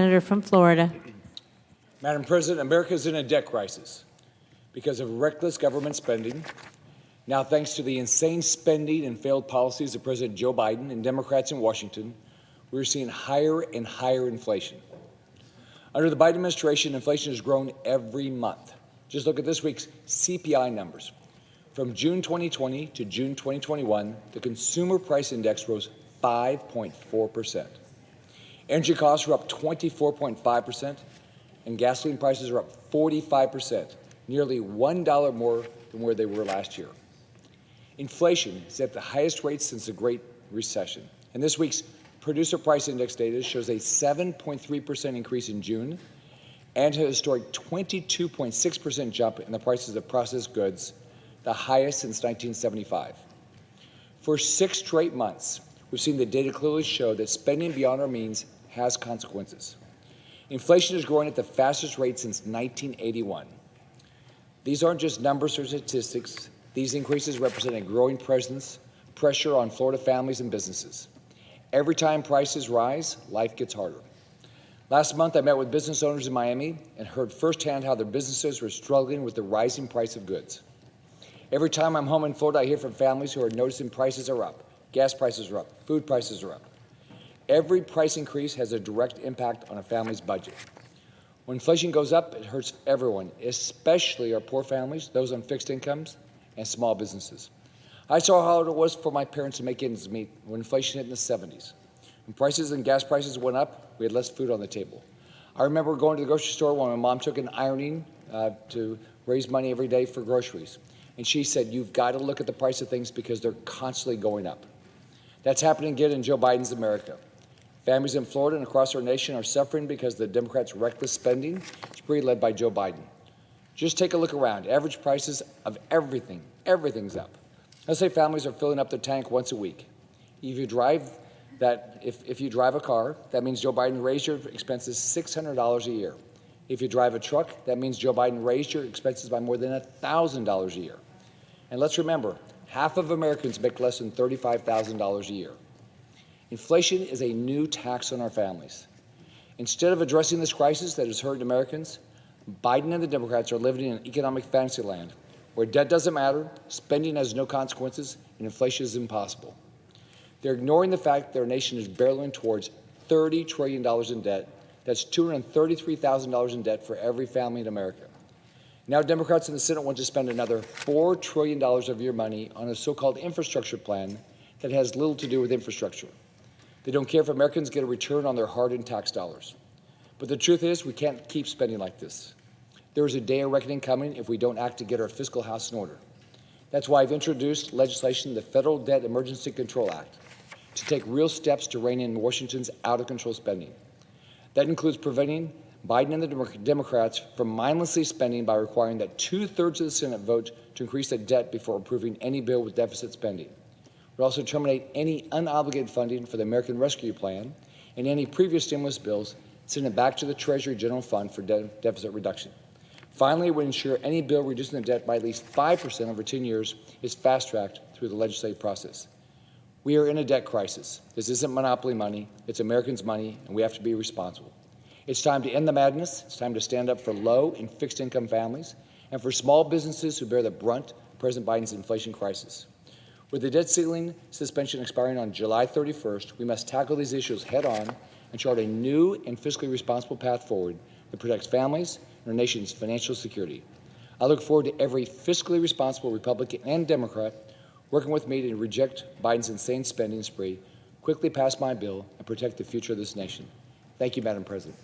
Senator from Florida. Madam President, America is in a debt crisis because of reckless government spending. Now, thanks to the insane spending and failed policies of President Joe Biden and Democrats in Washington, we're seeing higher and higher inflation. Under the Biden administration, inflation has grown every month. Just look at this week's CPI numbers. From June 2020 to June 2021, the Consumer Price Index rose 5.4%. Energy costs are up 24.5%, and gasoline prices are up 45%, nearly $1 more than where they were last year. Inflation is at the highest rate since the Great Recession, and this week's Producer Price Index data shows a 7.3% increase in June and a historic 22.6% jump in the prices of processed goods, the highest since 1975. For 6 straight months, we've seen the data clearly show that spending beyond our means has consequences. Inflation is growing at the fastest rate since 1981. These aren't just numbers or statistics. These increases represent a growing pressure on Florida families and businesses. Every time prices rise, life gets harder. Last month, I met with business owners in Miami and heard firsthand how their businesses were struggling with the rising price of goods. Every time I'm home in Florida, I hear from families who are noticing prices are up, gas prices are up, food prices are up. Every price increase has a direct impact on a family's budget. When inflation goes up, it hurts everyone, especially our poor families, those on fixed incomes, and small businesses. I saw how hard it was for my parents to make ends meet when inflation hit in the 70s. When prices and gas prices went up, we had less food on the table. I remember going to the grocery store when my mom took an ironing to raise money every day for groceries. And she said, "You've got to look at the price of things because they're constantly going up." That's happening again in Joe Biden's America. Families in Florida and across our nation are suffering because of the Democrats' reckless spending spree led by Joe Biden. Just take a look around. Average prices of everything's up. Let's say families are filling up their tank once a week. If you drive a car, that means Joe Biden raised your expenses $600 a year. If you drive a truck, that means Joe Biden raised your expenses by more than $1,000 a year. And let's remember, half of Americans make less than $35,000 a year. Inflation is a new tax on our families. Instead of addressing this crisis that has hurt Americans, Biden and the Democrats are living in an economic fantasy land where debt doesn't matter, spending has no consequences, and inflation is impossible. They're ignoring the fact that our nation is barreling towards $30 trillion in debt. That's $233,000 in debt for every family in America. Now Democrats in the Senate want to spend another $4 trillion of your money on a so-called infrastructure plan that has little to do with infrastructure. They don't care if Americans get a return on their hard-earned tax dollars. But the truth is, we can't keep spending like this. There is a day of reckoning coming if we don't act to get our fiscal house in order. That's why I've introduced legislation, the Federal Debt Emergency Control Act, to take real steps to rein in Washington's out-of-control spending. That includes preventing Biden and the Democrats from mindlessly spending by requiring that 2/3 of the Senate vote to increase the debt before approving any bill with deficit spending. We'll also terminate any unobligated funding for the American Rescue Plan and any previous stimulus bills, send it back to the Treasury General Fund for deficit reduction. Finally, we ensure any bill reducing the debt by at least 5% over 10 years is fast-tracked through the legislative process. We are in a debt crisis. This isn't monopoly money. It's Americans' money, and we have to be responsible. It's time to end the madness. It's time to stand up for low and fixed-income families and for small businesses who bear the brunt of President Biden's inflation crisis. With the debt ceiling suspension expiring on July 31st, we must tackle these issues head-on and chart a new and fiscally responsible path forward that protects families and our nation's financial security. I look forward to every fiscally responsible Republican and Democrat working with me to reject Biden's insane spending spree, quickly pass my bill, and protect the future of this nation. Thank you, Madam President.